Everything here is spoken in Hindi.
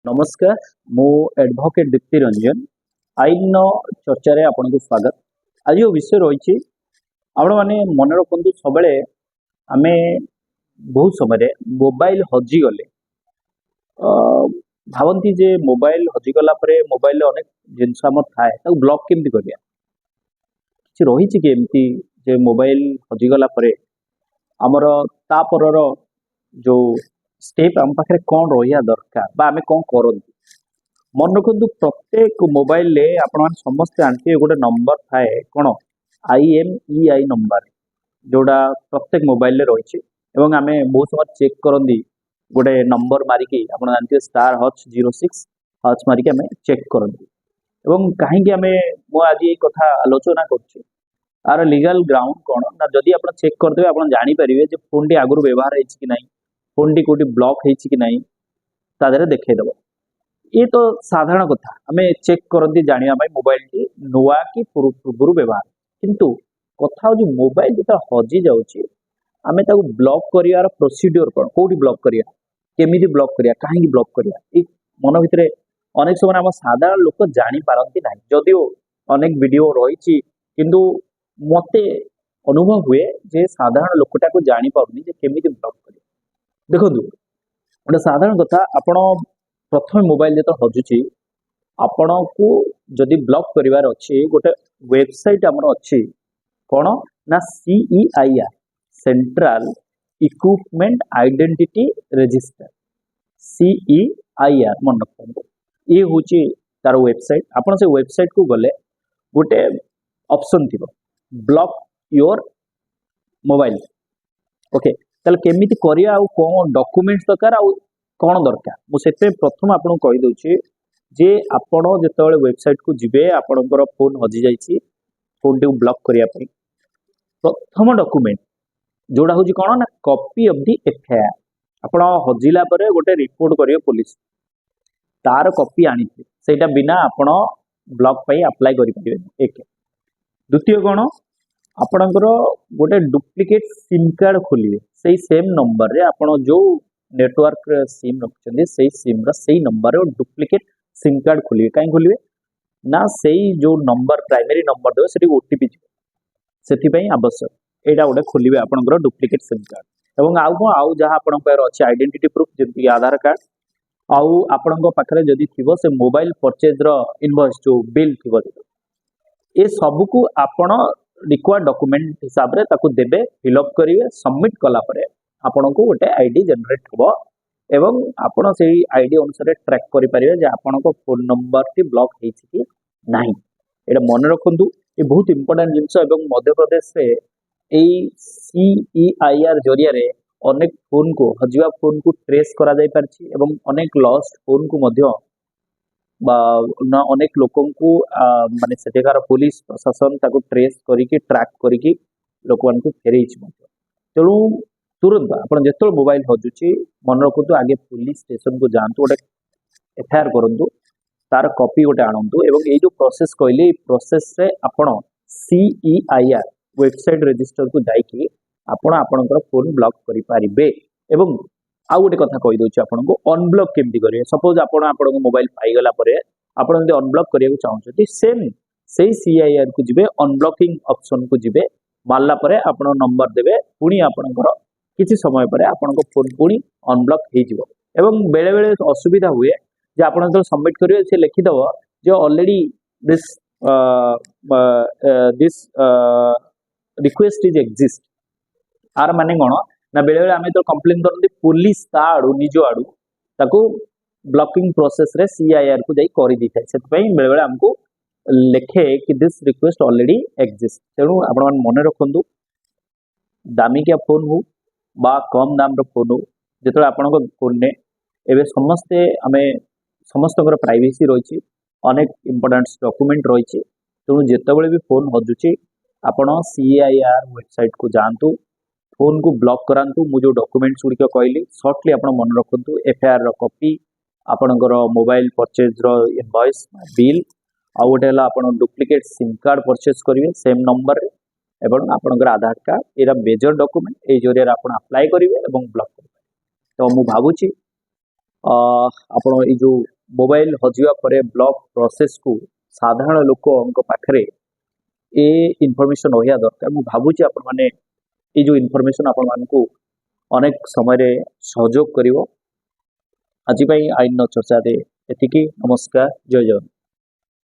नमस्कार मु एडवोकेट दीप्ति रंजन आईन चर्चा रे आपन को स्वागत। आज विषय रही आपण मैंने मन रखु सब आमे बहुत समय मोबाइल हजिगले भावती जे मोबाइल हजिगला मोबाइल अनेक जिनस थाए ब्लॉक केमती करिया कि रही कि एमती जे मोबाइल हजिगला आमर तापर जो स्टेप आम पाखे कौन रहा दरकार बा आमे कौन करती मन रखु प्रत्येक मोबाइल रे आपण समस्ते जानते गोटे नंबर थाए कौन IMEI नंबर जोड़ा प्रत्येक मोबाइल रे रही आमे बहुत समय चेक करती गोटे नंबर मारिकी आप जानते *#06 हच मारिकी आमे चेक करती कहीं आमे मु आज ये कथा आलोचना कर आर लीगल ग्राउंड कौन ना जदि आप चेक करदे आप जानीपारे फोन टी आगु व्यवहार है फोन टी कौटी ब्लॉक है कि नहीं तादे देखईदेव ये तो साधारण कथा आम चेक करती जानापी मोबाइल टी नुआ कि पूर्व व्यवहार किंतु कथा हूँ मोबाइल जो हजि जाऊँगी आम ब्लॉक कर प्रोसीड्योर कौन कौटी ब्लॉक करिया केमिति ब्लॉक करिया कहीं ब्लॉक करिया मन भितर अनेक समय आम साधारण लोक जानी पारती ना जदिओ अनेक वीडियो रही किंतु मते अनुभव हुए जे साधारण लोकटा को जानी पारुनी जे केमिति ब्लॉक करिया देखो गोटे साधारण कथा आपण प्रथम मोबाइल जो हजुची आपण को जदि ब्लॉक करिवार अच्छी गोटे वेबसाइट आमर अच्छी कौन ना CEIR central equipment identity register CEIR मन रखते ये हूँ तार वेबसाइट आपण से वेबसाइट को गले गोटे ऑप्शन थी ब्लॉक योर मोबाइल ओके ताल केमिति करिया आ कौन डॉक्यूमेंट्स दरकार आ कौन दरकार मुझे प्रथम आपको कहीदे जे आपण जिते वेबसाइट को जिबे आपणकर फोन हजि जाइए फोन टी ब्लॉक करने प्रथम डॉक्यूमेंट जोड़ा हूँ कौन ना कॉपी ऑफ दी FIR आपण हजिला गोटे रिपोर्ट करियो पुलिस तार कॉपी आनी सेटा बिना आपण ब्लॉक पाई अप्लाई करें एक द्वितीय कौन आपणकर गोटे डुप्लिकेट सिम कार्ड खोलिए से सेम नंबर रे आपण जो नेटवर्क सिम रखते से सिम री नंबर डुप्लिकेट सिम कार्ड खोलिए कहीं खोलिए ना से जो नंबर प्राइमरी नंबर देवे से OTP से आवश्यक यहाँ गोटे खोलिए आपंकर डुप्लिकेट सिम कार्ड और आउ कौन आउ जहाँ आप अच्छे आइडेंटिटी प्रूफ जमी आधार कार्ड आउ आपण पाखे जदि थी से मोबाइल परचेज इनवॉइस जो बिल थी ये सबको आपण रिक्वायर्ड डॉक्यूमेंट हिसाब रे ताकू देबे फिलअप करिवे सबमिट कला परे आपण को गोटे आईडी जनरेट हो एवं आपण से आईडी अनुसार ट्रैक करि परिवे जे आपण को फोन नंबर टी ब्लॉक हेछि कि नाही एटा मन रखंतु ये बहुत इंपोर्टेंट जिंस एवं मध्य प्रदेश रे एई CEIR जरिया रे अनेक फोन को हजिवा फोन को ट्रेस करा जाय परछि एवं अनेक लॉस्ट फोन को मध्य अनेक लोक माने सेठिकार पुलिस प्रशासन ताको ट्रेस करिकी ट्रैक करिकी लोक मान को फेरई तेणु तुरंत आप जो मोबाइल हजुची मन रखु आगे पुलिस स्टेशन को जातु गोटे FIR करूँ तार कॉपी गोटे आणतु एवं ये जो प्रोसेस कहली प्रोसेस रे आपण CEIR वेबसाइट रजिस्टर को जाइए आपणकर फोन ब्लॉक करें एवं आउ गोटे कथा कहीदे आपन को अनब्लॉक केमती करेंगे सपोज आपण मोबाइल पाईगला आप अनब्लॉक करने चाहते सेम से CEIR को जिबे अनब्लॉकिंग ऑप्शन को जिबे मारला परे आपण नंबर देवे पुणी आपणकर किसी समय पर आपण फोन पुणी अनब्लॉक हो एवं बेले बेले असुविधा हुए जे आपण जो सबमिट करेंगे से लिखिदेव जो already this request is exist आर माने कौन ना बेले बेले आम तो कंप्लेन करते पुलिस ता आड़ू निज आड़ू ताकू ब्लॉकिंग प्रोसेस रे CEIR को जाई करि दिथाय से बेले बेले हमको लिखे कि दिस रिक्वेस्ट ऑलरेडी एग्जिस्ट तेणु आपण मन रखंतु दामिकिया फोन हो बा कम दाम रो फोन हो जेतो आपण फोन ने एबे समस्ते आमे समस्त प्राइवेसी रही अनेक इंपोर्टेंट डॉक्यूमेंट रही तेणु जेतेबेले भी फोन हजुची आपण CEIR वेबसाइट को जानतु फोन को ब्लॉक करांतु मु जो डॉक्यूमेंट्स गुड़िक कहली सर्टली आप मन रखु FIR कॉपी आपणकर मोबाइल परचेज इनवॉइस बिल आउ गोटे आप डुप्लिकेट सिम कार्ड परचेज करेंगे सेम नंबर एवं आपणकर आधार कार्ड यहाँ मेजर डॉक्यूमेंट ये जरिए आप अप्लाई करेंगे और ब्लॉक करेंगे तो मु भावुची ଆପଣ ଏଇ जो मोबाइल हजिवा पर ब्लॉक प्रोसेस को साधारण लोक पाखरे ए इनफॉरमेशन रहा दरकार मुझे भावुँ आपण मैंने ये जो इनफॉरमेशन आपण मानकु अनेक समय सहयोग करिवो। आज आईन चर्चा एतिकी। नमस्कार, जय जगन्नाथ।